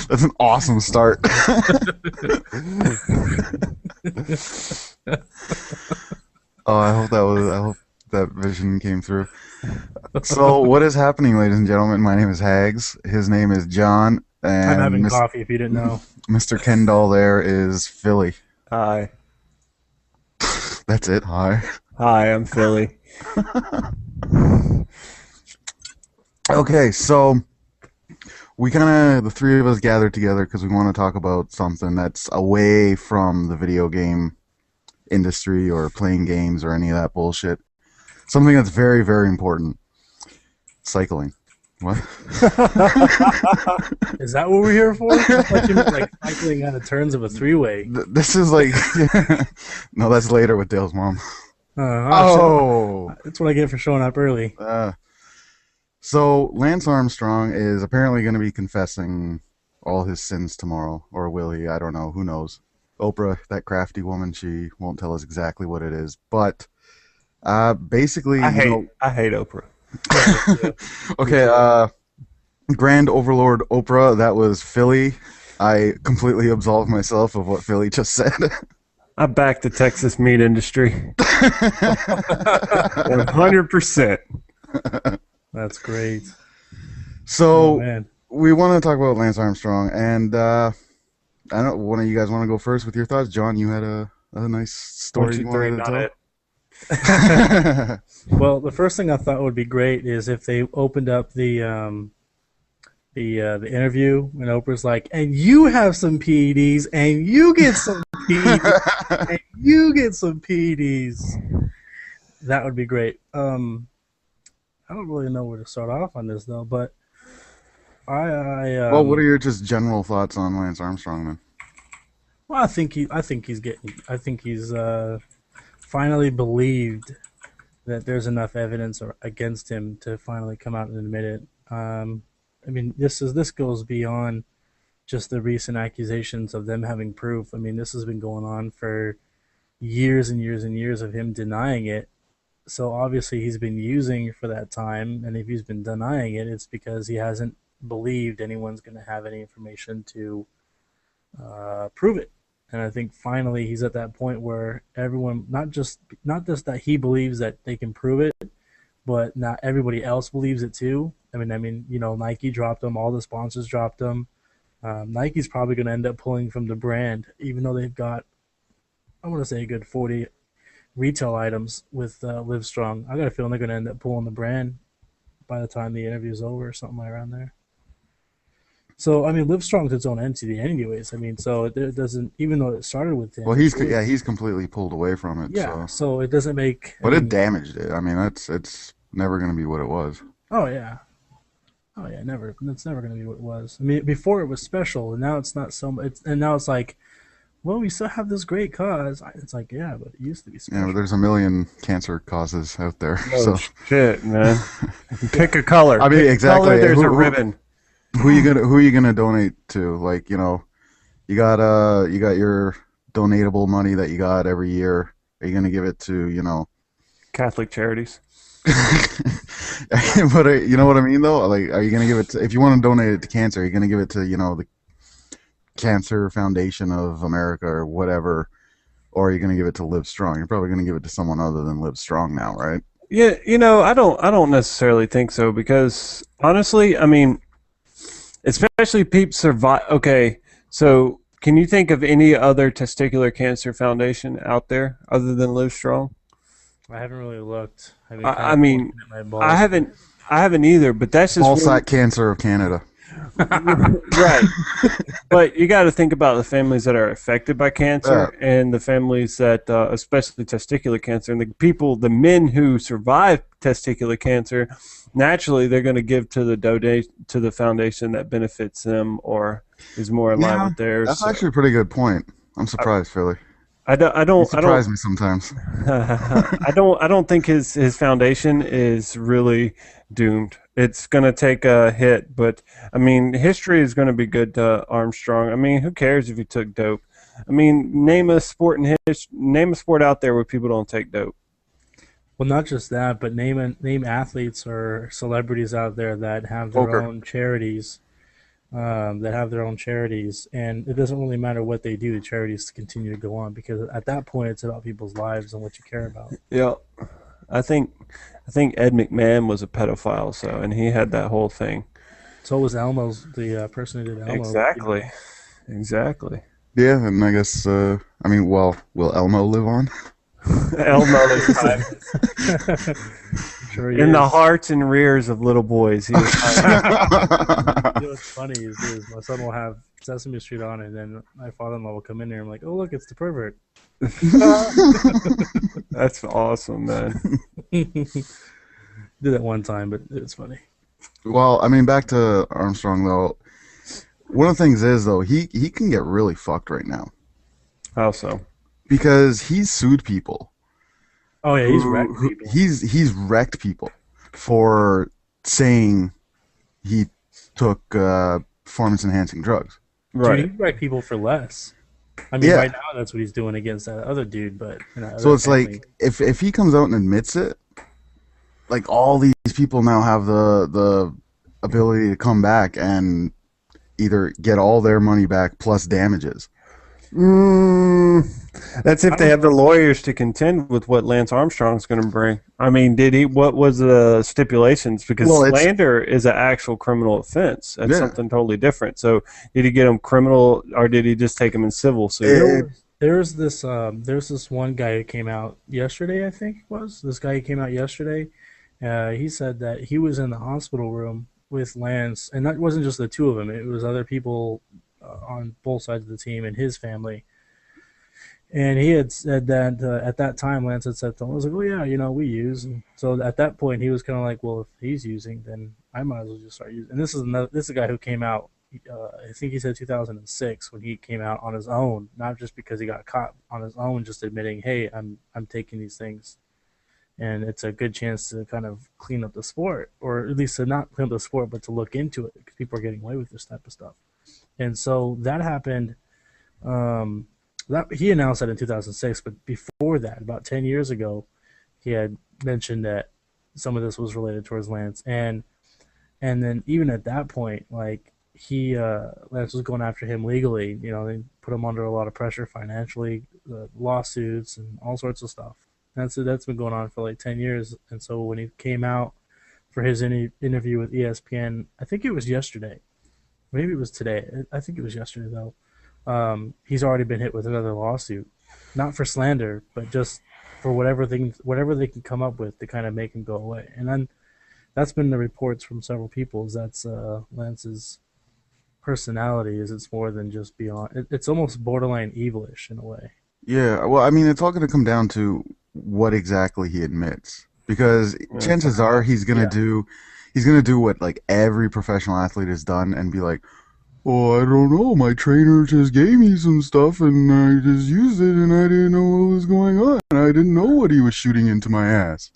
That's an awesome start. Oh, I hope that vision came through. So, what is happening, ladies and gentlemen? My name is Haggs. His name is John, I'm and having coffee if you didn't know. Mr. Kendall there is Fili. Hi. That's it. Hi. Hi, I'm Fili. Okay, so the three of us gathered together because we want to talk about something that's away from the video game industry or playing games or any of that bullshit. Something that's very, very important. Cycling. What? Is that what we're here for? I thought you meant like cycling out of turns of a three-way. This is like... No, that's later with Dale's mom. Oh! That's what I get for showing up early. So, Lance Armstrong is apparently going to be confessing all his sins tomorrow. Or will he? I don't know. Who knows? Oprah, that crafty woman, she won't tell us exactly what it is. But, basically... I hate Oprah. Okay, Grand Overlord Oprah, that was Fili. I completely absolved myself of what Fili just said. I back the Texas meat industry. 100%. That's great. So, we want to talk about Lance Armstrong, and I don't know, one of you guys want to go first with your thoughts? John, you had a nice story you wanted to tell? Well, the first thing I thought would be great is if they opened up the interview and Oprah's like, and you have some PEDs, and you get some PEDs, and you get some PEDs. That would be great. I don't really know where to start off on this though, but well, what are your just general thoughts on Lance Armstrong then? Well, I think he's finally believed that there's enough evidence against him to finally come out and admit it. I mean, this goes beyond just the recent accusations of them having proof. I mean, this has been going on for years and years and years of him denying it. So obviously he's been using for that time, and if he's been denying it, it's because he hasn't believed anyone's going to have any information to prove it. And I think finally he's at that point where everyone, not just that he believes that they can prove it, but not everybody else believes it too. I mean, you know, Nike dropped him, all the sponsors dropped him. Nike's probably going to end up pulling from the brand, even though they've got, I want to say, a good 40 retail items with Livestrong. I got a feeling they're going to end up pulling the brand by the time the interview's over or something like around there. So, I mean, Livestrong's its own entity anyways. I mean, so it doesn't, even though it started with him. Well, he's completely pulled away from it. Yeah, so it doesn't make... But it damaged it. I mean, it's never going to be what it was. Oh, yeah. Oh, yeah, never. It's never going to be what it was. I mean, before it was special, and now it's not so much. And now it's like, well, we still have this great cause. It's like, yeah, but it used to be special. Yeah, but there's a million cancer causes out there. Oh, shit, man. Pick a color. I mean, exactly. Color, there's a ribbon. Who are you gonna donate to? Like, you know, you got your donatable money that you got every year. Are you gonna give it to, you know, Catholic charities? But you know what I mean, though. Like, are you gonna give it to, if you want to donate it to cancer? Are you gonna give it to, you know, the Cancer Foundation of America or whatever, or are you gonna give it to Livestrong? You're probably gonna give it to someone other than Livestrong now, right? Yeah, you know, I don't necessarily think so, because honestly, I mean, especially people survive. Okay, so can you think of any other testicular cancer foundation out there other than Livestrong? I haven't really looked. I mean, I haven't either. But that's just Ballsack Cancer of Canada. Right. But you got to think about the families that are affected by cancer, and the families that, especially testicular cancer, and the men who survive testicular cancer. Naturally, they're going to give to the foundation that benefits them or is more in line with theirs. That's actually a pretty good point. I'm surprised, Fili. You surprise me sometimes. I don't think his foundation is really doomed. It's going to take a hit, but I mean, history is going to be good to Armstrong. I mean, who cares if he took dope? I mean, name a sport out there where people don't take dope. Well, not just that, but name athletes or celebrities out there that have their Poker. own charities. And it doesn't really matter what they do. The charities continue to go on because at that point, it's about people's lives and what you care about. Yeah, I think Ed McMahon was a pedophile, so and he had that whole thing. So was Elmo's the person who did Elmo. Exactly, exactly. Yeah, and I guess well, will Elmo live on? Elmo is timeless. Sure he In is. the hearts and rears of little boys. He was timeless. You know what's funny is my son will have Sesame Street on, and then my father-in-law will come in there and I'm like, oh look, it's the pervert. That's awesome, man. Did that one time, but it's funny. Well, I mean, back to Armstrong though. One of the things is though he can get really fucked right now How so? because he's sued people. Oh yeah, he's wrecked people. He's wrecked people for saying he took performance enhancing drugs. Right. Dude, he wrecked people for less. I mean, Yeah. right now that's what he's doing against that other dude, but So it's like if he comes out and admits it, like all these people now have the ability to come back and either get all their money back plus damages. That's if they have the lawyers to contend with what Lance Armstrong's going to bring. I mean, what was the stipulations? Because slander is an actual criminal offense. That's something totally different. So did he get him criminal or did he just take him in civil suit? There's this one guy who came out yesterday, I think it was. This guy who came out yesterday, he said that he was in the hospital room with Lance, and that wasn't just the two of them. It was other people on both sides of the team and his family. And he had said that at that time, Lance had said to him, I was like, oh yeah, we use. And so at that point, he was kind of like, well, if he's using, then I might as well just start using. And this is a guy who came out, I think he said 2006 when he came out on his own, not just because he got caught, on his own, just admitting, hey, I'm taking these things. And it's a good chance to kind of clean up the sport, or at least to not clean up the sport, but to look into it because people are getting away with this type of stuff. And so that happened. He announced that in 2006, but before that, about 10 years ago, he had mentioned that some of this was related towards Lance, and then even at that point, like Lance was going after him legally. They put him under a lot of pressure financially, lawsuits and all sorts of stuff. That's been going on for like 10 years. And so when he came out for his interview with ESPN, I think it was yesterday. Maybe it was today. I think it was yesterday, though. He's already been hit with another lawsuit. Not for slander, but just for whatever they can come up with to kind of make him go away. And then that's been the reports from several people, is that's Lance's personality, is it's more than just beyond. It's almost borderline evilish in a way. Yeah, well, I mean, it's all going to come down to what exactly he admits, because chances are he's going to do what like every professional athlete has done and be like, oh, I don't know, my trainer just gave me some stuff and I just used it and I didn't know what was going on. I didn't know what he was shooting into my ass.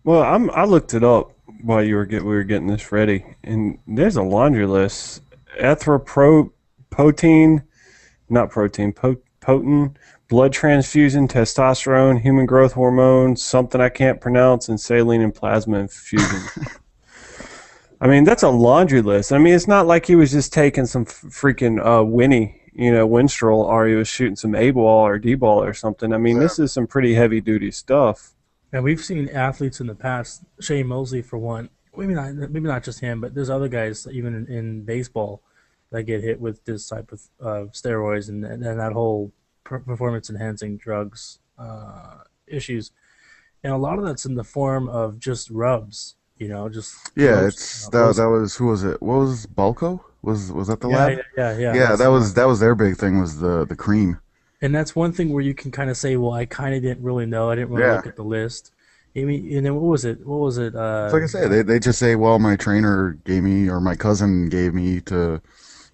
Well, I looked it up while we were getting this ready, and there's a laundry list. Erythropoietin, not protein, potent, blood transfusion, testosterone, human growth hormone, something I can't pronounce, and saline and plasma infusion. I mean, that's a laundry list. I mean, it's not like he was just taking some freaking Winstrol, or he was shooting some A-ball or D-ball or something. I mean, This is some pretty heavy-duty stuff. And we've seen athletes in the past, Shane Mosley for one, maybe not just him, but there's other guys, even in baseball, that get hit with this type of steroids and that whole performance-enhancing drugs issues. And a lot of that's in the form of just rubs. That was, who was it? What was Balco? Was that the lab? Yeah. That was their big thing, was the cream. And that's one thing where you can kind of say, well, I kind of didn't really know. I didn't really look at the list. I mean, and then what was it? Like I say, they just say, well, my trainer gave me, or my cousin gave me to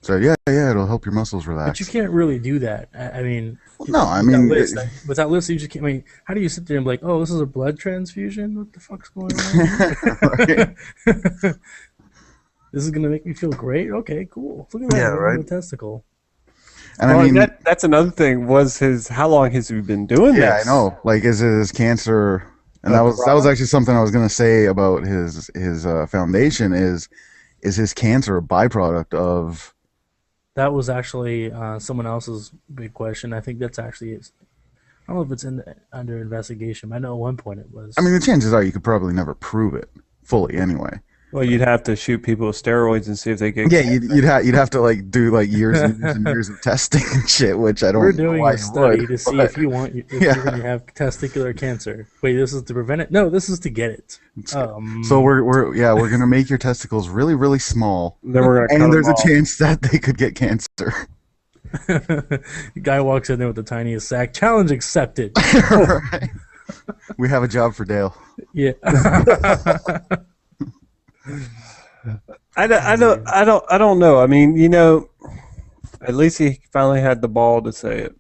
say, it'll help your muscles relax. But you can't really do that. I mean, without lists, you just can't. I mean, how do you sit there and be like, oh, this is a blood transfusion? What the fuck's going on? This is gonna make me feel great. Okay, cool. Look at that, the testicle. And well, I mean, that's another thing. How long has he been doing this? yeah, I know. Like, is his cancer? And that was actually something I was gonna say about his foundation is his cancer a byproduct of? That was actually someone else's big question. I think that's actually I don't know if it's under investigation. I know at one point it was. I mean, the chances are you could probably never prove it fully anyway. Well, you'd have to shoot people with steroids and see if they get. Yeah, you'd have to like do like years and years and years of testing and shit, which I don't. We're know doing why a you study would, to see but- if you're going to have testicular cancer. Wait, this is to prevent it? No, this is to get it. So we're gonna make your testicles really really small, Then we're gonna cut and there's them a off. chance that they could get cancer. The guy walks in there with the tiniest sack. Challenge accepted. Right. We have a job for Dale. Yeah. I don't know. I mean, at least he finally had the ball to say it.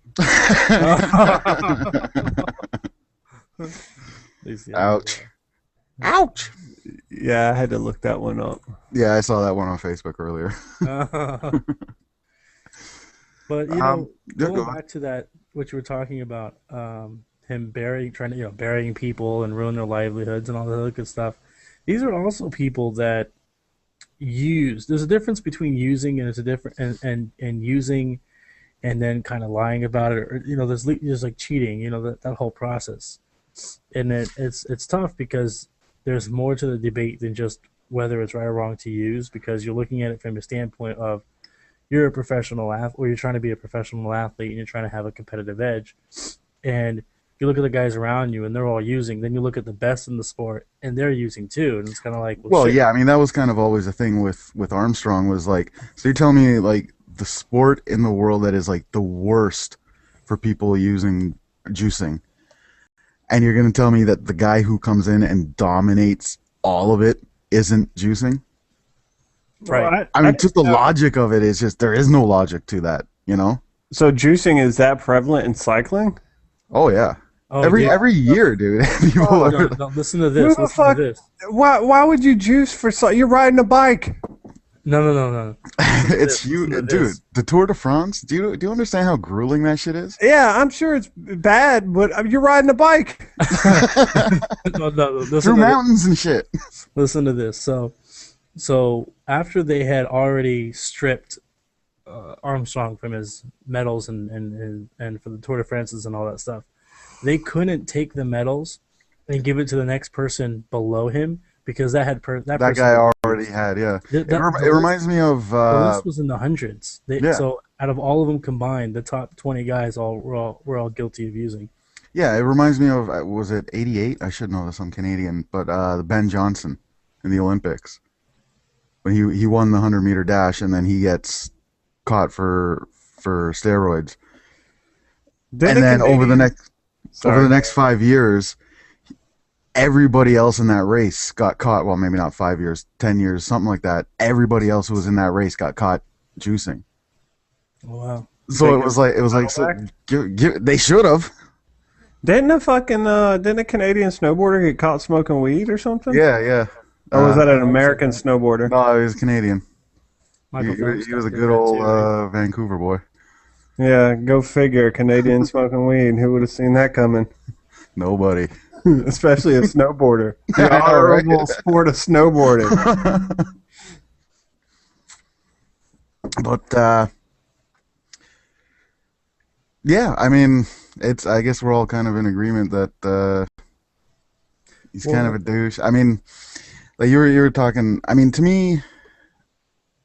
Ouch. Ouch. Yeah, I had to look that one up. Yeah, I saw that one on Facebook earlier. But Yeah, going go on. back to that, what you were talking about, him burying people and ruin their livelihoods and all that other good stuff. These are also people that use. There's a difference between using and and using, and then kind of lying about it, or there's like cheating. That whole process, and it's tough because there's more to the debate than just whether it's right or wrong to use, because you're looking at it from a standpoint of you're a professional athlete, or you're trying to be a professional athlete, and you're trying to have a competitive edge. And you look at the guys around you, and they're all using. Then you look at the best in the sport, and they're using too. And it's kind of like, Well, shit. yeah, I mean that was kind of always a thing with Armstrong was like, so you're telling me like the sport in the world that is like the worst for people using juicing, and you're gonna tell me that the guy who comes in and dominates all of it isn't juicing? Right. I mean, just the logic of it is just there is no logic to that, So juicing, is that prevalent in cycling? Oh yeah, Oh, every yeah. year, dude. People No, are, no, listen to this. Who the Listen fuck- to this. Why would you juice for? You're riding a bike. No. it's Listen to dude. this. The Tour de France. Do you understand how grueling that shit is? Yeah, I'm sure it's bad, but you're riding a bike. No, listen Through to mountains and shit. Listen to this. So after they had already stripped Armstrong from his medals and for the Tour de France's and all that stuff, they couldn't take the medals and give it to the next person below him because that That person, guy already had, yeah. Th- It, that- rem- the it list- reminds me of the list was in the hundreds. Yeah. So out of all of them combined, the top 20 guys were all guilty of using. yeah, it reminds me of was it 88? I should know this. I'm Canadian, but Ben Johnson in the Olympics when he won the 100-meter dash and then he gets caught for steroids. And then over the next 5 years, everybody else in that race got caught. Well, maybe not 5 years, 10 years, something like that. Everybody else who was in that race got caught juicing. Wow. So it was like so, they should have. Didn't a Canadian snowboarder get caught smoking weed or something? Yeah. Or was that an American snowboarder? No, he was Canadian. Michael Phelps He was a did good that old too. Vancouver boy. Yeah, go figure. Canadian smoking weed. Who would have seen that coming? Nobody. Especially a snowboarder. The Yeah, honorable right. sport of snowboarding. But yeah, I mean, I guess we're all kind of in agreement that he's kind of a douche. I mean, like you were talking. I mean, to me,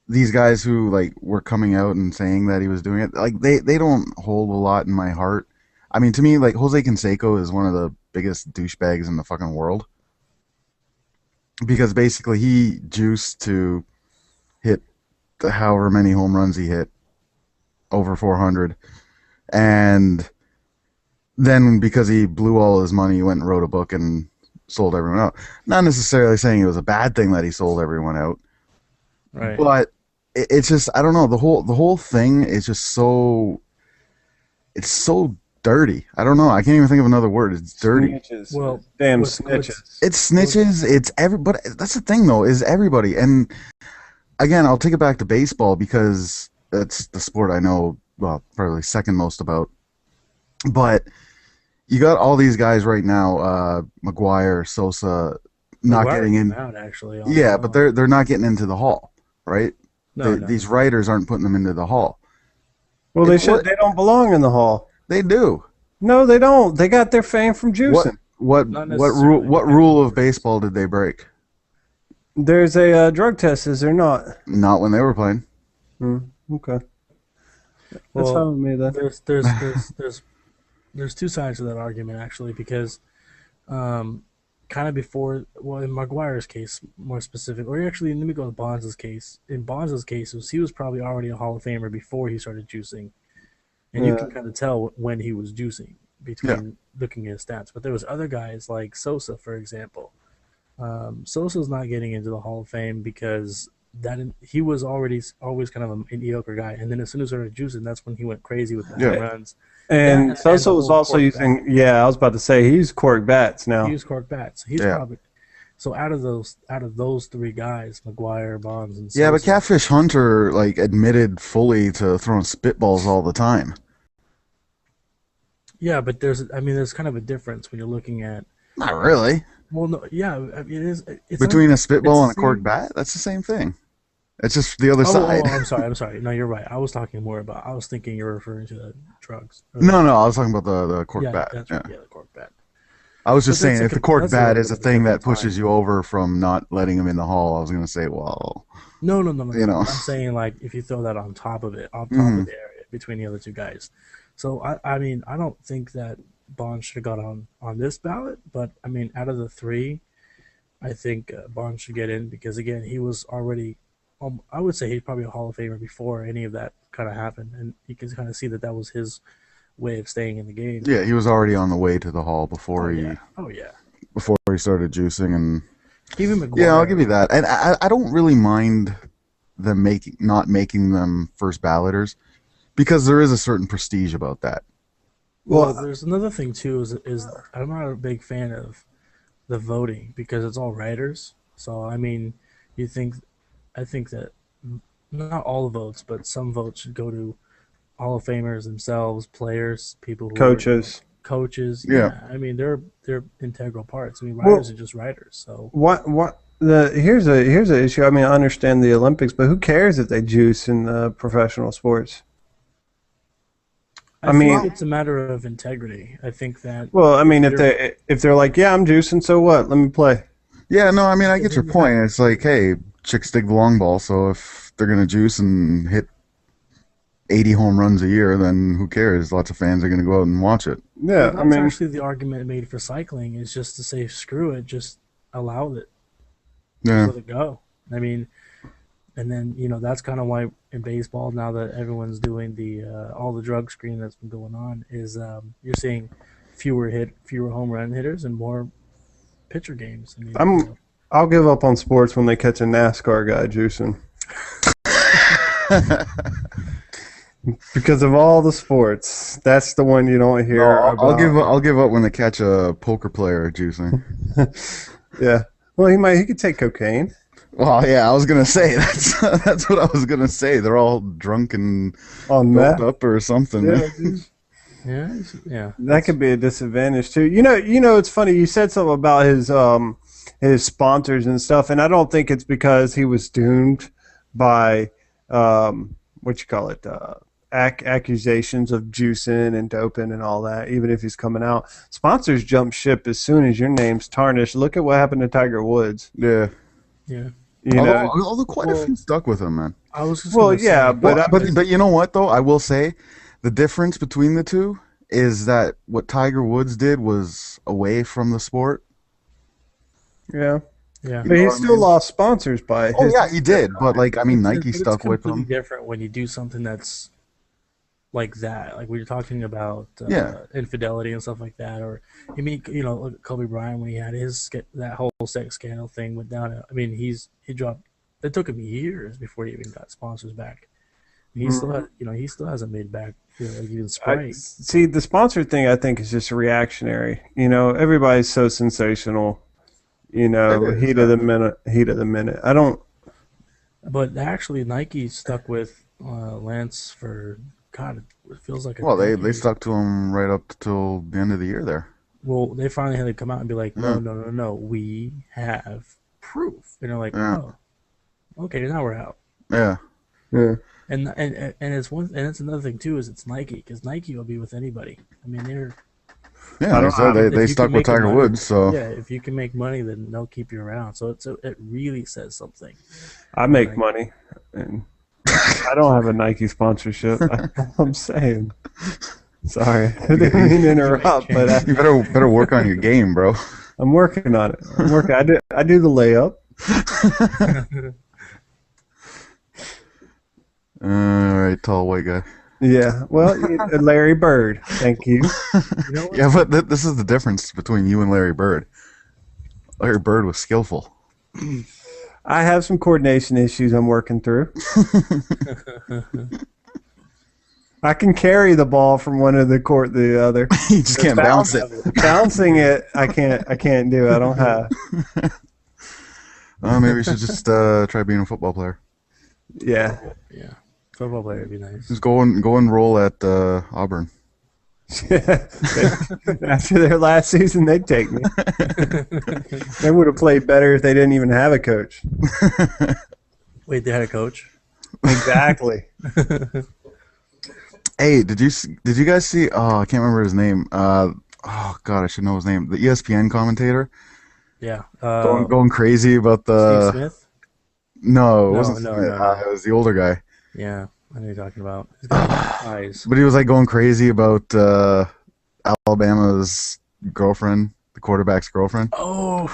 these guys who like were coming out and saying that he was doing it, like they don't hold a lot in my heart. I mean, to me, like Jose Canseco is one of the biggest douchebags in the fucking world because basically he juiced to hit however many home runs he hit, over 400, and then because he blew all his money, he went and wrote a book and sold everyone out. Not necessarily saying it was a bad thing that he sold everyone out, Right. but it's just, I don't know, the whole thing is just so, it's so dirty. I don't know. I can't even think of another word. It's dirty. Snitches. Well, Damn what's- snitches. It's snitches. It's everybody. That's the thing, though, is everybody. And again, I'll take it back to baseball because that's the sport I know well, probably second most about. But you got all these guys right now, McGuire, Sosa, not McGuire getting came in. out actually on his Yeah, but own. they're not getting into the hall, right? No, no, These no. writers aren't putting them into the hall. Well, they It's should. what They don't belong in the hall. they do. No, they don't. They got their fame from What juicing. Not what rule necessarily. what Depends on rule the of person. baseball did they break? There's a drug test, is there not? Not when they were playing. Hmm. Okay, that's Well, fine with me then. there's two sides to that argument actually because kind of before, well, in McGuire's case, more specific, or actually, let me go with Bonds' case. In Bonds' case, he was probably already a Hall of Famer before he started juicing, and you Yeah. can kind of tell when he was juicing Yeah. between looking at his stats. But there was other guys like Sosa, for example. Sosa's not getting into the Hall of Fame because he was already always kind of a mediocre guy, and then as soon as he started juicing, that's when he went crazy with the home Yeah. runs. And And Sosa the was whole also cork bat. using. Yeah, I was about to say he's cork bats He now. used cork bats. He's Yeah. probably so out of those three guys, McGuire, Bonds, and Yeah, but Sosa. Catfish Hunter like admitted fully to throwing spitballs all the time. Yeah, but there's kind of a difference when you're looking at. Not really. Well, no, yeah, I mean, it is. Between a spitball and it's a cork the bat, that's the same thing. It's just the other Oh, side. I'm sorry, I'm sorry. No, you're right. I was talking more about. I was thinking you're referring to the drugs. No, no, I was talking about the cork Yeah, bat. that's Yeah. right. Yeah, the cork bat. I was But just saying if the cork that's bat a is a bit of thing that different pushes time. you over from not letting him in the hall, I was gonna say, well, No, no, no, no, you no. know. I'm saying like if you throw that on top of it, on top Mhm. of the area between the other two guys. So I mean, I don't think that Bond should have got on this ballot, but I mean, out of the three, I think Bond should get in because again, he was already. I would say he's probably a Hall of Famer before any of that kind of happened, and you can kind of see that that was his way of staying in the game. Yeah, he was already on the way to the hall Oh yeah, oh yeah. before he started juicing, and Even yeah, I'll give you McGuire. that. And I don't really mind them not making them first balloters because there is a certain prestige about that. Well, Well, there's another thing too. Is I'm not a big fan of the voting because it's all writers. So I mean, you think I think that not all votes, but some votes should go to Hall of Famers themselves, players, people who are coaches. coaches. Yeah. Yeah, I mean they're integral parts. I mean writers Well, are just writers. So what the here's a issue. I mean, I understand the Olympics, but who cares if they juice in professional sports? I I think mean, it's a matter of integrity. I think that well, I mean, you're if they're like, yeah, I'm juicing, so what? Let me play. Yeah, no, I mean I but get your then you have point. It's like, hey, chicks dig the long ball, so if they're gonna juice and hit 80 home runs a year, then who cares? Lots of fans are gonna go out and watch it. well Yeah, I that's mean, actually the argument made for cycling is just to say screw it, just allow it, just Yeah, let it go. I mean, and then that's kind of why in baseball now that everyone's doing the all the drug screening that's been going on is you're seeing fewer home run hitters and more pitcher games. I mean, I'll give up on sports when they catch a NASCAR guy juicing because of all the sports. That's the one you don't no, hear about. I'll give up when they catch a poker player juicing. Yeah. Well, he could take cocaine. Well, yeah, I was gonna say that's what I was gonna say. They're all drunk and On doped meth. up or something. Yeah, dude. yeah, That could be a disadvantage too. It's funny. You said something about his sponsors and stuff, and I don't think it's because he was doomed by what you call it, accusations of juicing and doping and all that. Even if he's coming out, sponsors jump ship as soon as your name's tarnished. Look at what happened to Tiger Woods. Yeah. yeah. You know, Although quite a Well, few stuck with him, man. I was just well, gonna yeah, say, but But you know what though? I will say the difference between the two is that what Tiger Woods did was away from the sport. yeah, yeah. You but know he what I still mean? lost sponsors by Oh his. yeah, he did. But like I mean Nike But it's stuck with completely him. different when you do something that's like that, like we were talking about Yeah. infidelity and stuff like that, or I mean, look at Kobe Bryant when he had that whole sex scandal thing went down. I mean, he dropped. It took him years before he even got sponsors back. He still Mhm. had, he still hasn't made back, like even I Sprite. see the sponsor thing. I think is just reactionary. Everybody's so sensational. It is. Heat of the minute. Heat of the minute. I don't. But actually, Nike stuck with Lance for God, it feels like a Well, they decade. stuck to him right up till the end of the year there. Well, they finally had to come out and be like, Yeah. no, we have proof. And they're like, Yeah. oh, okay, now we're out. Yeah. Yeah. And it's one, and it's another thing too, is it's Nike, because Nike will be with anybody. I mean, they're Yeah. don't know. They if you stuck can with make Tiger money, Woods, so yeah, if you can make money, then they'll keep you around. So it really says something. I make money, and I don't have a Nike sponsorship. I'm saying. Sorry, I didn't mean to interrupt, but you better work on your game, bro. I'm working on it. I'm working. I do the layup. All right, tall white guy. Yeah. Well, Larry Bird. Thank you. You know what? Yeah, but this is the difference between you and Larry Bird. Larry Bird was skillful. I have some coordination issues I'm working through. I can carry the ball from one end of the court to the other. You just can't bounce it. Bouncing it, I can't do. I don't have. Maybe you should just try being a football player. Yeah. Yeah, football player would be nice. Just go and roll at Auburn. After their last season, they'd take me. They would have played better if they didn't even have a coach. Wait, they had a coach? Exactly. Hey, did you guys see? Oh, I can't remember his name. Oh God, I should know his name. The ESPN commentator Yeah. going crazy about the. Steve Smith? No, it No, wasn't no, Smith. no. It was the older guy. Yeah, I know you're talking about. He's got eyes. But he was like going crazy about Alabama's girlfriend, the quarterback's girlfriend. Oh,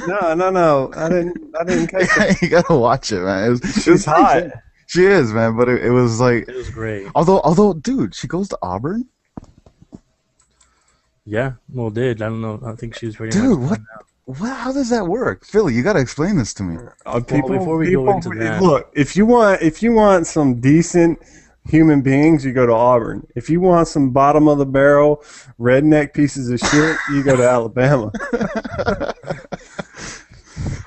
No. I didn't catch it. You gotta watch it, man. It was She's hot. She is, man. But it was like, it was great. although, dude, she goes to Auburn. Yeah, well, did. I don't know. I think she was pretty Dude, much what? done now. What? How does that work, Philly? You gotta explain this to me. Before we go into that- look, if you want some decent human beings, you go to Auburn. If you want some bottom of the barrel redneck pieces of shit, you go to Alabama.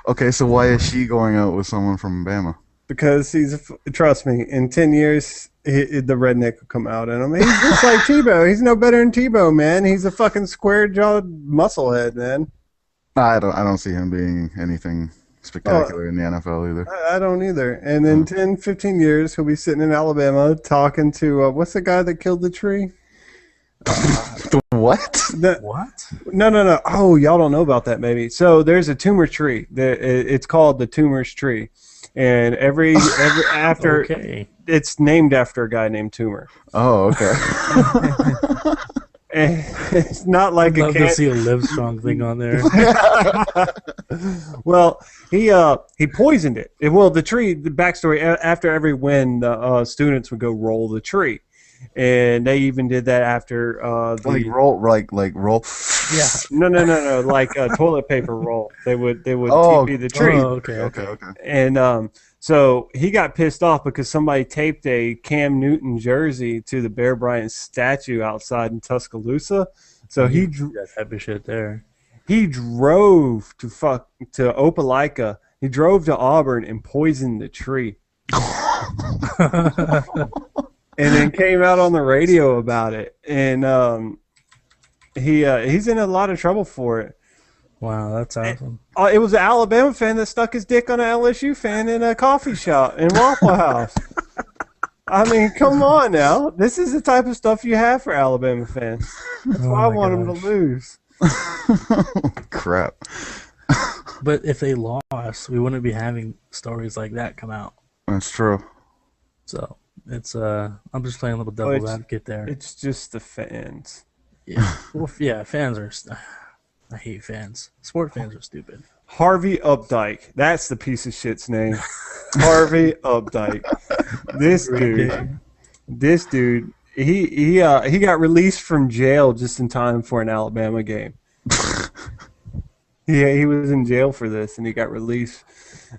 Okay, so why is she going out with someone from Bama? Because trust me, in 10 years, the redneck will come out in him. He's just like Tebow. He's no better than Tebow, man. He's a fucking square-jawed musclehead, man. I don't see him being anything spectacular in the NFL either. I don't either. And in 10, 15 years, he'll be sitting in Alabama talking to, what's the guy that killed the tree? What? What? No. Oh, y'all don't know about that, maybe. So there's a tumor tree. It's called the tumor's tree. And every after Okay. it's named after a guy named Tumor. Oh, okay. And it's not like I'd love to see a Livestrong thing on there. Well, he poisoned it. Well, the tree. The backstory: after every win, the students would go roll the tree, and they even did that after like roll. Yeah. No, like a toilet paper roll. They would Oh, TP the tree. Oh, okay. And so he got pissed off because somebody taped a Cam Newton jersey to the Bear Bryant statue outside in Tuscaloosa. So That type of shit there. he drove to Opelika. He drove to Auburn and poisoned the tree. And then came out on the radio about it. And he's in a lot of trouble for it. Wow, that's awesome. It was an Alabama fan that stuck his dick on an LSU fan in a coffee shop in Waffle House. I mean, come on now. This is the type of stuff you have for Alabama fans. That's why I want them to lose. Crap. But if they lost, we wouldn't be having stories like that come out. That's true. So it's I'm just playing a little devil's advocate there. It's just the fans. Yeah. Well, yeah, fans are. I hate fans. Sport fans are stupid. Harvey Updike. That's the piece of shit's name. Harvey Updike. This dude. He got released from jail just in time for an Alabama game. Yeah, he was in jail for this, and he got released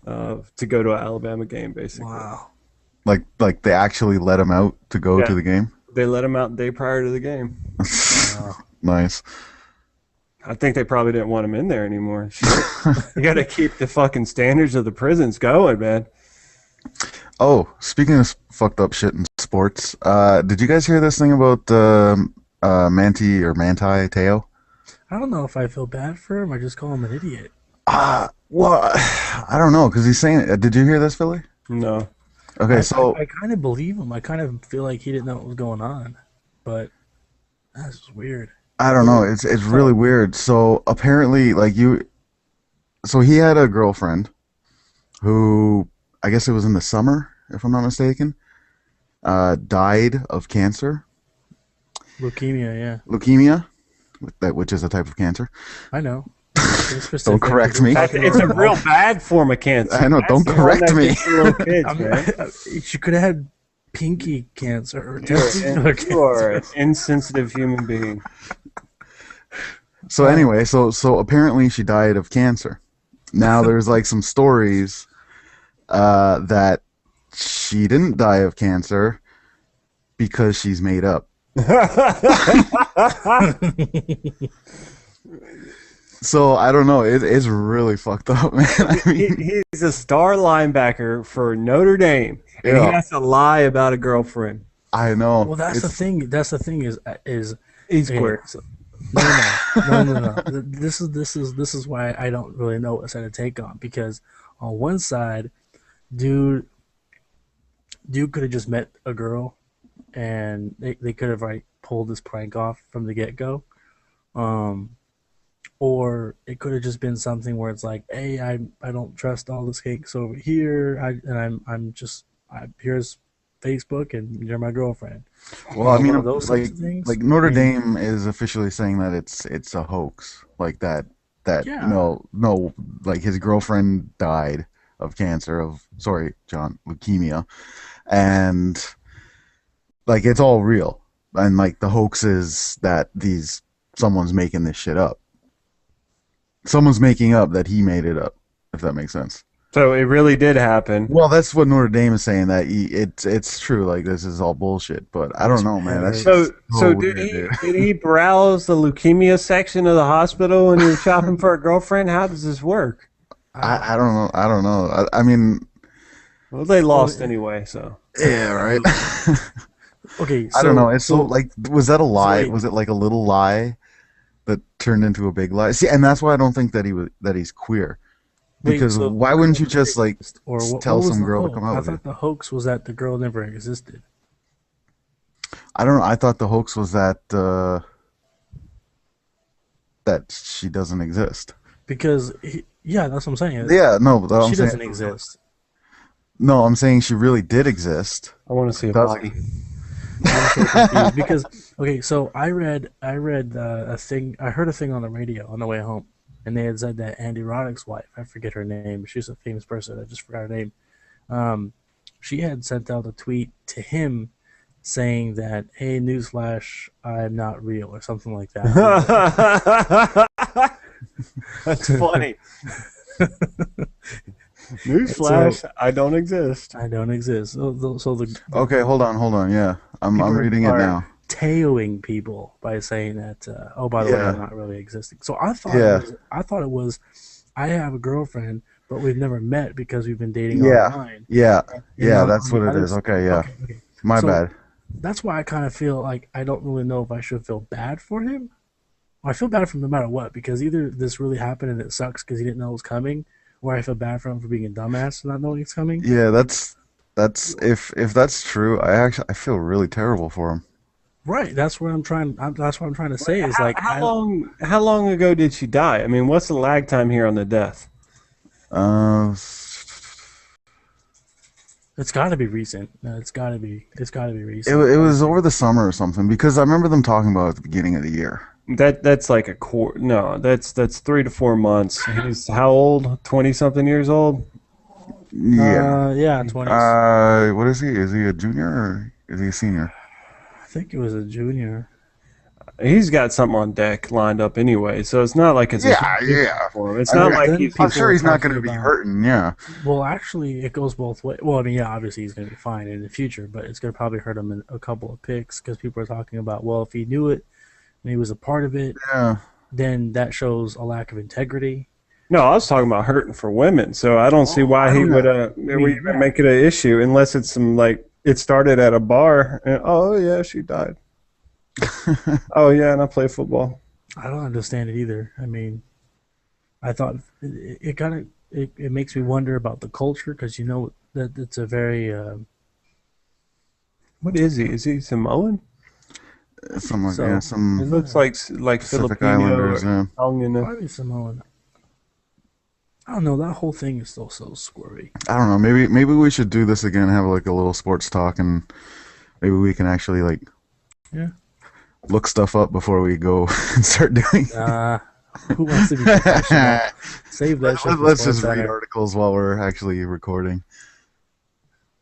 to go to an Alabama game, basically. Wow. Like they actually let him out to go to the game? They let him out the day prior to the game. Nice. I think they probably didn't want him in there anymore. You got to keep the fucking standards of the prisons going, man. Oh, speaking of fucked up shit in sports. Did you guys hear this thing about Manti Teo? I don't know if I feel bad for him. I just call him an idiot. Well, I don't know because he's saying. Did you hear this, Philly? No. Okay, I kind of believe him. I kind of feel like he didn't know what was going on, but that's just weird. I don't know. It's really weird. So apparently, so he had a girlfriend who, I guess it was in the summer, if I'm not mistaken, died of cancer. Leukemia, Which is a type of cancer. I know. Don't correct me. It's a real bad form of cancer. I know. Don't correct me. She could have had pinky cancer or testicular cancer. You are an insensitive human being. So anyway, so apparently she died of cancer. Now there's like some stories that she didn't die of cancer because she's made up. So I don't know. It's really fucked up, man. I mean, he's a star linebacker for Notre Dame, and he has to lie about a girlfriend. I know. Well, that's the thing. That's the thing is he's queer. No. This is why I don't really know what side to take on, because on one side, dude could have just met a girl, and they could have pulled this prank off from the get go. Or it could have just been something where it's like, hey, I don't trust all the skanks over here, here's Facebook and you're my girlfriend. Well, I mean, those like Notre Dame is officially saying that it's a hoax, like that. Yeah. No, like his girlfriend died of leukemia, and like it's all real, and like the hoax is that someone's making this shit up. Someone's making up that he made it up, if that makes sense. So it really did happen. Well, that's what Notre Dame is saying, that it's true. Like, this is all bullshit. But I don't know, man. That's so weird, did he browse the leukemia section of the hospital when he was shopping for a girlfriend? How does this work? I don't know. I don't know. I mean, well, they lost anyway, so yeah, right. Okay, I don't know. It's so like, was that a lie? Was it like a little lie that turned into a big lie? See, and that's why I don't think that he's queer. Because why wouldn't you just tell some girl to come out with it? I thought the hoax was that the girl never existed. I don't know. I thought the hoax was that she doesn't exist. Because that's what I'm saying. Yeah, no, she doesn't exist. No, I'm saying she really did exist. I want to see a body. I'm so confused because so I read a thing. I heard a thing on the radio on the way home, and they had said that Andy Roddick's wife, I forget her name, she's a famous person, I just forgot her name. She had sent out a tweet to him saying that, hey, newsflash, I'm not real, or something like that. That's funny. Newsflash, I don't exist. I don't exist. Okay, hold on. Yeah, I'm reading it now. Taoing people by saying that, by the way, I'm not really existing. So I thought it was, I have a girlfriend, but we've never met because we've been dating online. That's what it is. Okay, yeah. Okay. My bad. That's why I kind of feel like I don't really know if I should feel bad for him. I feel bad for him no matter what, because either this really happened and it sucks because he didn't know it was coming, or I feel bad for him for being a dumbass and not knowing it's coming. Yeah, that's if that's true, I feel really terrible for him. Right, that's what I'm trying to say. Is like how long ago did she die? I mean, what's the lag time here on the death? It's got to be recent. No, it's got to be recent. It was over the summer or something, because I remember them talking about it at the beginning of the year. That's like a quarter. No, that's 3 to 4 months. He's how old? 20-something years old. Yeah, 20s. What is he? Is he a junior or is he a senior? I think it was a junior. He's got something on deck lined up anyway, so it's not like it's for him. It's not like I'm sure he's not going to be hurting. Yeah. Well, actually, it goes both ways. Well, I mean, obviously he's going to be fine in the future, but it's going to probably hurt him in a couple of picks because people are talking about, well, if he knew it and he was a part of it, then that shows a lack of integrity. No, I was talking about hurting for women, so I don't see why he would even make it an issue unless it's some like it started at a bar, and oh yeah, she died. Oh yeah, and I play football. I don't understand it either. I mean, I thought it kind of it makes me wonder about the culture because you know that it's a very What is he? Is he Samoan? Some like yeah, so It some looks like Pacific Filipino Islanders. or Yeah. Tongan. probably Samoan. I don't know. That whole thing is still so squirmy. I don't know. Maybe we should do this again. Have like a little sports talk, and maybe we can actually like Yeah. look stuff up before we go and start doing. Uh, who wants to be professional? Save that shit for Let's Sports just read Center. articles while we're actually recording.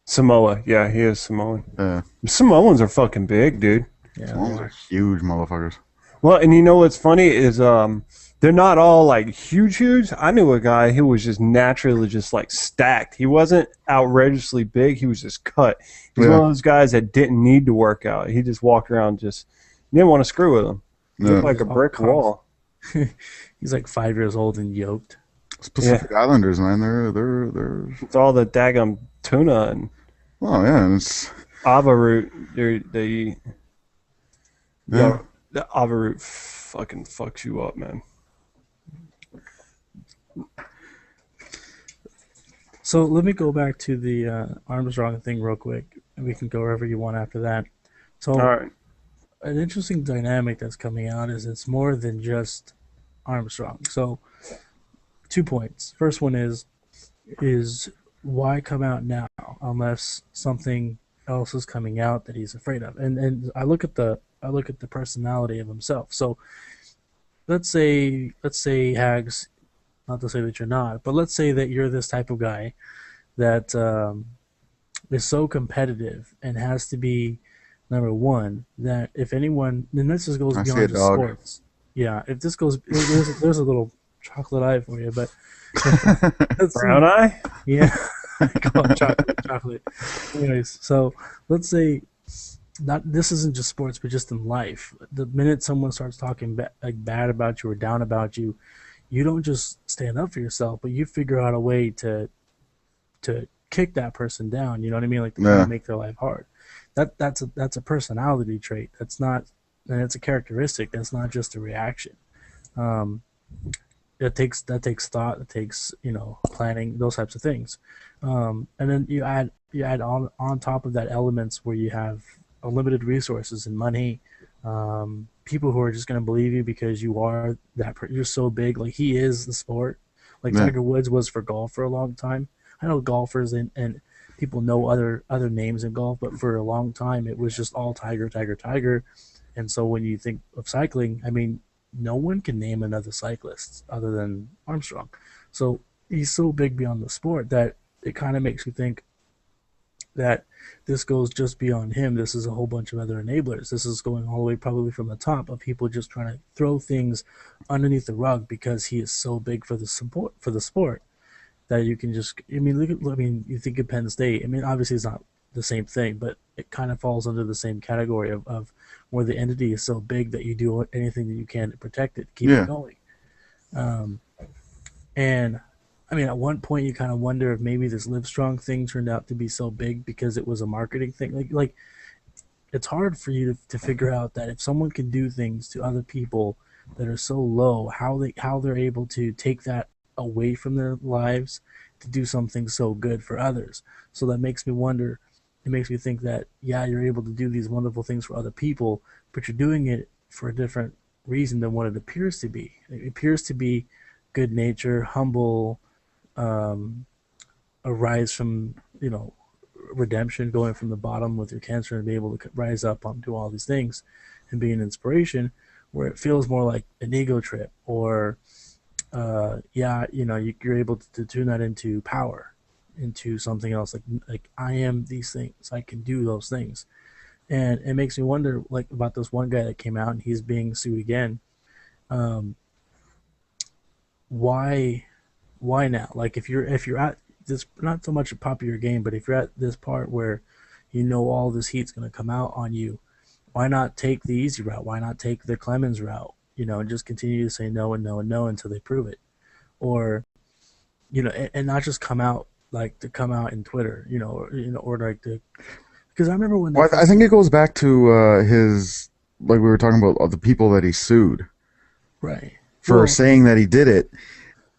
Samoa. Yeah, he is Samoan. Uh, Samoans are fucking big, dude. Yeah, they Swans are are. huge motherfuckers. Well, and you know what's funny is they're not all like huge. I knew a guy who was just naturally just like stacked. He wasn't outrageously big. He was just cut. He's Yeah. one of those guys that didn't need to work out. He just walked around just didn't want to screw with him. He Yeah. looked like a brick wall. He's like 5 years old and yoked. Pacific Islanders, man. They're. It's all the daggum tuna and Oh yeah, and it's ava root. They eat. yeah. The ava root fucking fucks you up, man. So let me go back to the Armstrong thing real quick, and we can go wherever you want after that. So All right. an interesting dynamic that's coming out is it's more than just Armstrong. So 2 points. First one is why come out now unless something else is coming out that he's afraid of? And I look at the personality of himself. So let's say Haggs, not to say that you're not, but let's say that you're this type of guy that is so competitive and has to be number one that if anyone, and this just goes I see a beyond just dog. sports. Yeah, if this goes, there's a little chocolate eye for you, but Brown eye? yeah, come on, chocolate. Anyways, so let's say not this isn't just sports, but just in life. The minute someone starts talking like bad about you or down about you, you don't just stand up for yourself, but you figure out a way to kick that person down. You know what I mean? Like to kind Yeah. of make their life hard. That's a personality trait. That's not, and it's a characteristic. That's not just a reaction. Um, that takes thought. It takes planning, those types of things. And then you add on top of that elements where you have unlimited resources and money. People who are just going to believe you because you are you're so big. Like he is the sport. Like Yeah. Tiger Woods was for golf for a long time. I know golfers and people know other names in golf, but for a long time it was just all Tiger, Tiger, Tiger. And so when you think of cycling, I mean, no one can name another cyclist other than Armstrong. So he's so big beyond the sport that it kind of makes you think that this goes just beyond him. This is a whole bunch of other enablers. This is going all the way probably from the top of people just trying to throw things underneath the rug because he is so big for the sport that you can just. I mean, you think of Penn State. I mean, obviously it's not the same thing, but it kind of falls under the same category of where the entity is so big that you do anything that you can to protect it, keep Yeah. it going. Um, and I mean, at one point you kind of wonder if maybe this Livestrong thing turned out to be so big because it was a marketing thing. Like it's hard for you to figure out that if someone can do things to other people that are so low, how they're able to take that away from their lives to do something so good for others. So that makes me wonder. It makes me think that yeah, you're able to do these wonderful things for other people, but you're doing it for a different reason than what it appears to be. It appears to be good nature, humble, um, a rise from redemption, going from the bottom with your cancer and be able to rise up onto all these things and be an inspiration, where it feels more like an ego trip or you're able to tune that into power, into something else, like I am these things, I can do those things. And it makes me wonder, like, about this one guy that came out and he's being sued again. um, why why now? Like if you're at this, not so much a popular game, but if you're at this part where you know all this heat's going to come out on you, why not take the easy route? Why not take the Clemens route? And just continue to say no and no and no until they prove it, or and not just come out like to come out in Twitter, or like to Because I remember when they Well, I first, think it goes back to his, like we were talking about, the people that he sued right. for Well, saying that he did it.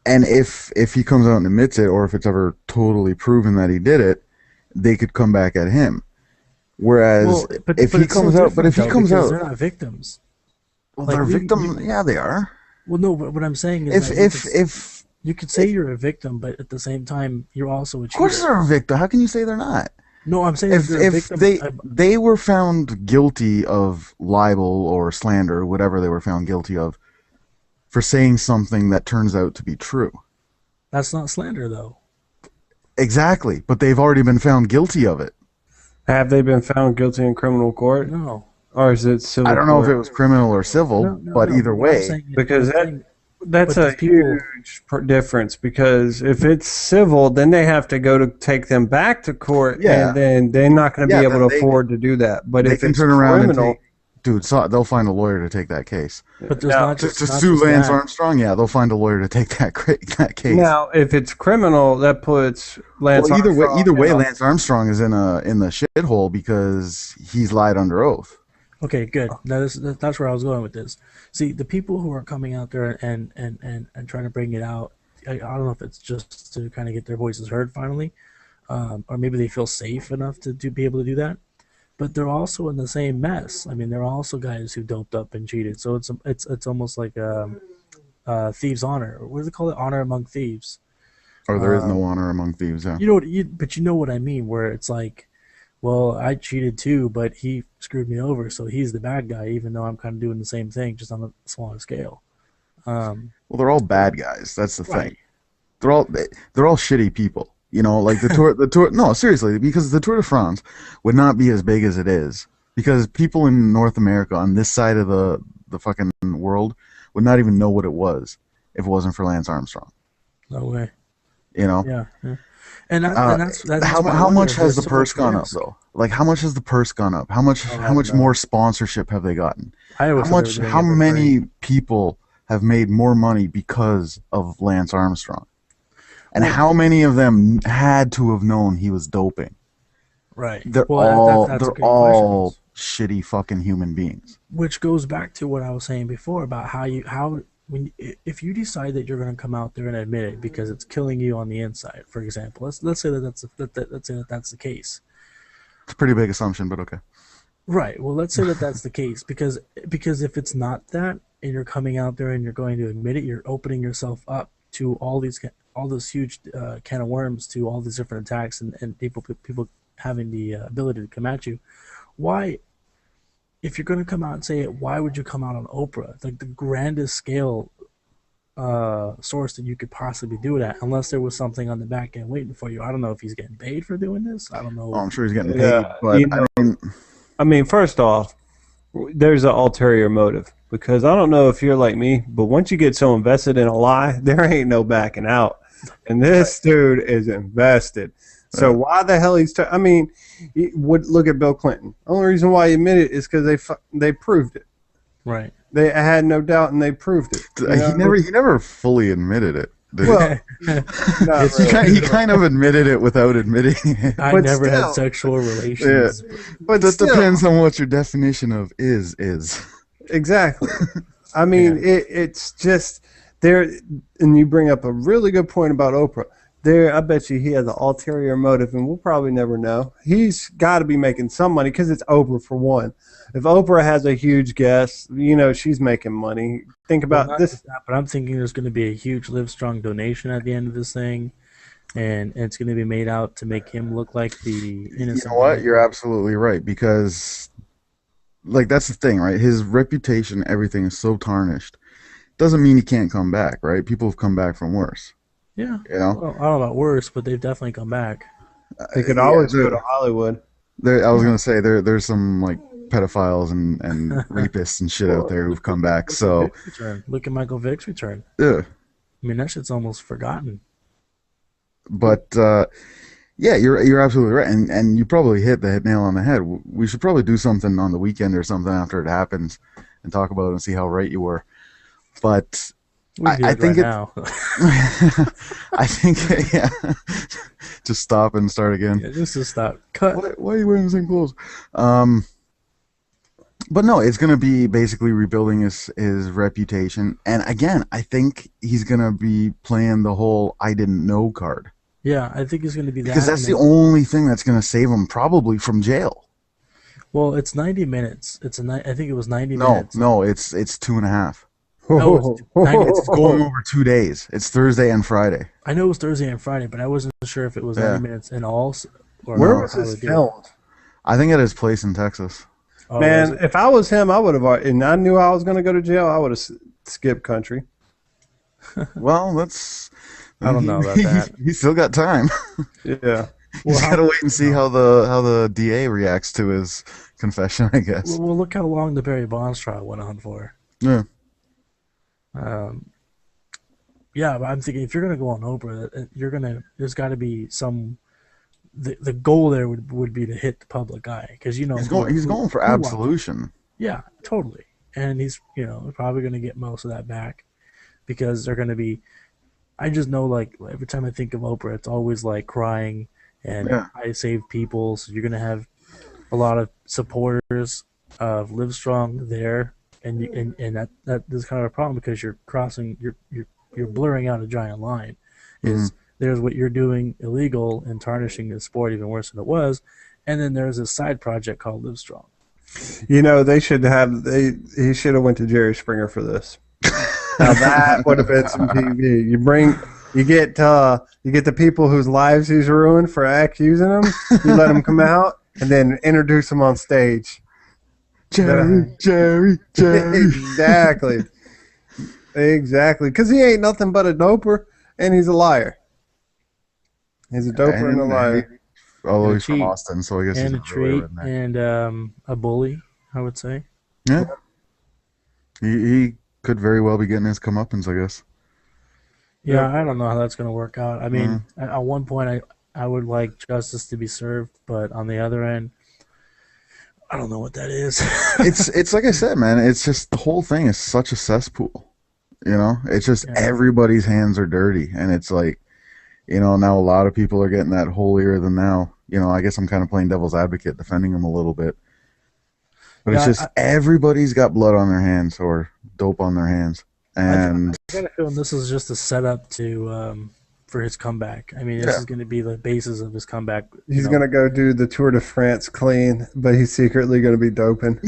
And if he comes out and admits it, or if it's ever totally proven that he did it, they could come back at him. Whereas if but he it's still comes out, but different if he though comes because out, they're not victims. well, Like they're victim. Yeah, they are. well, no. But what I'm saying is If that if if you could say you're a victim, but at the same time you're also a Of course cheater. they're a victim. How can you say they're not? No, I'm saying that If they're a if victim. they were found guilty of libel or slander, whatever they were found guilty of, for saying something that turns out to be true. That's not slander though. Exactly, but they've already been found guilty of it. Have they been found guilty in criminal court, No, or is it I civil don't know if it court? was criminal or civil, no, but no. either But what I'm way, saying, Because that's but a these people, huge difference. Because if it's civil, then they have to go to take them back to court, yeah, and then they're not going to be yeah, able then to afford to do that. But they if can it's turn around and criminal, take. Dude, so they'll find a lawyer to take that case. but there's now, not To, just to not sue just Lance that. Armstrong, yeah, they'll find a lawyer to take that case. now if it's criminal, that puts Lance Well, Armstrong either in way, a Lance Armstrong is in the shithole because he's lied under oath. Okay, good. Now that's where I was going with this. See, the people who are coming out there and trying to bring it out, I don't know if it's just to kind of get their voices heard finally, or maybe they feel safe enough to be able to do that. But they're also in the same mess. I mean, they're also guys who doped up and cheated. So it's almost like thieves' honor. Or what do they call it? Honor among thieves. Or there is no Um, honor among thieves. Yeah. you know what? But you know what I mean. Where it's like, well, I cheated too, but he screwed me over, so he's the bad guy, even though I'm kind of doing the same thing, just on a smaller scale. Um, Well, they're all bad guys. That's the thing. right. They're all shitty people. You know, like the tour. No, seriously, because the Tour de France would not be as big as it is because people in North America on this side of the fucking world would not even know what it was if it wasn't for Lance Armstrong. No way. You know. Yeah. Yeah. And Uh, that's why I how wonder much if has there's the so purse much gone up risk. though? Like how much has the purse gone up? Oh, I How don't much know. more sponsorship have they gotten? I How always thought they were much doing how it for free. many people have made more money because of Lance Armstrong? And Well, how many of them had to have known he was doping? right. They're Well, all that's a they're great question. all shitty fucking human beings. Which goes back to what I was saying before about how when if you decide that you're going to come out there and admit it because it's killing you on the inside, for example, let's say let's say that that's the case. It's a pretty big assumption, but okay. Right. Well, let's say that that's the case because if it's not that and you're coming out there and you're going to admit it, you're opening yourself up to all this huge can of worms to all these different attacks and people having the ability to come at you. Why, if you're going to come out and say it, why would you come out on Oprah, like the grandest scale source that you could possibly do it at, unless there was something on the back end waiting for you? I don't know if he's getting paid for doing this. I don't Oh, know. I'm sure he's getting paid, yeah, but I mean, I mean, first off, there's an ulterior motive because I don't know if you're like me, but once you get so invested in a lie, there ain't no backing out. And this dude is invested. So why the hell I mean, would look at Bill Clinton. Only reason why he admitted it is because they proved it. Right. They had no doubt, and they proved it. You know? he never fully admitted it. Did he? Well, not It's really. He kind of admitted it without admitting it. I But never had still. sexual relations. But That still, depends on what your definition of is. exactly. I mean, it's just there, and you bring up a really good point about Oprah. There, I bet you he has an ulterior motive, and we'll probably never know. He's got to be making some money because it's Oprah for one. If Oprah has a huge guest, you know she's making money. Think Well, about not this. just that, but I'm thinking there's going to be a huge Livestrong donation at the end of this thing, and it's going to be made out to make him look like the You innocent know what? guy. You're absolutely right because, like, that's the thing, right? His reputation, everything is so tarnished. Doesn't mean he can't come back, right? People have come back from worse. Yeah. You know? Well, I don't know about worse, but they've definitely come back. They could Yeah, always go to Hollywood. I was gonna say there's some like pedophiles and rapists and shit out there who've come back. So Vick's return. Look at Michael Vick's return. yeah, I mean, that shit's almost forgotten. but yeah, you're absolutely right, and you probably hit the nail on the head. We should probably do something on the weekend or something after it happens and talk about it and see how right you were. But We can do I it think right now. I think yeah, Just stop and start again. Yeah, just to stop. Cut. Why are you wearing the same clothes? But no, it's gonna be basically rebuilding his reputation. And again, I think he's gonna be playing the whole "I didn't know" card. Yeah, I think it's going to be that. Because that's the only thing that's gonna save him probably from jail. Well, it's 90 minutes. I think it was 90 minutes. No, it's 2.5. No, it's 90, It's going over 2 days. It's Thursday and Friday. I know it was Thursday and Friday, but I wasn't sure if it was 90 minutes in all. Or Where how was they this do it. filmed? I think at his place in Texas. Oh, Man, was it? if I was him, I would have, and I knew I was going to go to jail, I would have skipped country. Well, that's. I don't know about that. He's still got time. Yeah. He's got to wait and see how the DA reacts to his confession, I guess. Well, look how long the Barry Bonds trial went on for. Yeah. Yeah, but I'm thinking if you're going to go on Oprah, there's got to be some. The goal there would be to hit the public eye because He's going for absolution. Yeah, totally, and he's probably going to get most of that back because they're going to be. I just know like every time I think of Oprah, it's always like crying and I save people. So you're going to have a lot of supporters of Livestrong there, and that is kind of a problem because you're crossing you're blurring out a giant line. There's what you're doing illegal and tarnishing the sport even worse than it was, and then there's a side project called Livestrong. They should have. He should have went to Jerry Springer for this. Now that would have been some TV. You get the people whose lives he's ruined for accusing them. You let them come out and then introduce them on stage. Jerry. Exactly. Because he ain't nothing but a doper, and he's a liar. He's a doper and a liar. Although he's from Austin, so I guess and he's a treat and a bully, I would say. Yeah. He could very well be getting his comeuppance, I guess. Yeah, I don't know how that's going to work out. I mean, at one point, I would like justice to be served, but on the other end, I don't know what that is. It's like I said, man. It's just the whole thing is such a cesspool. It's just everybody's hands are dirty, and it's like, now a lot of people are getting that holier than thou. I guess I'm kind of playing devil's advocate, defending him a little bit. But it's just everybody's got blood on their hands or dope on their hands. And I got a feeling this is just a setup for his comeback. I mean, this is going to be the basis of his comeback. He's going to go do the Tour de France clean, but he's secretly going to be doping.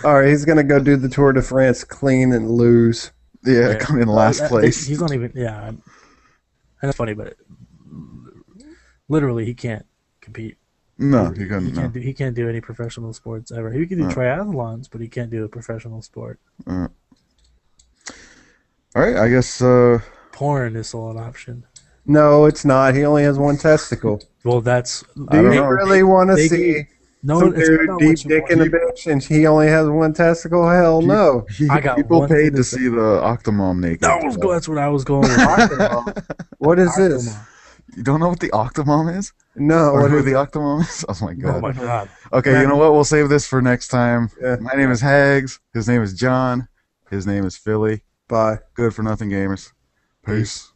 All right, he's going to go do the Tour de France clean and lose. Yeah, come in last place. He's not even. Yeah, and that's funny, but literally, he can't compete. No, he couldn't. He can't do any professional sports ever. He can do triathlons, but he can't do a professional sport. All right, I guess. Porn is still an option. No, it's not. He only has one testicle. Well, that's. Do you really want to see some dude deep dick in a bitch and he only has one testicle? Hell no. People paid to see the Octomom naked. That's what I was going with. What is this? You don't know what the Octomom is? No. Or who the Octomom is? Oh my god. Oh my god. Okay, you know what? We'll save this for next time. Yeah. My name is Haggs. His name is John. His name is Fili. Bye. Good for nothing gamers. Peace.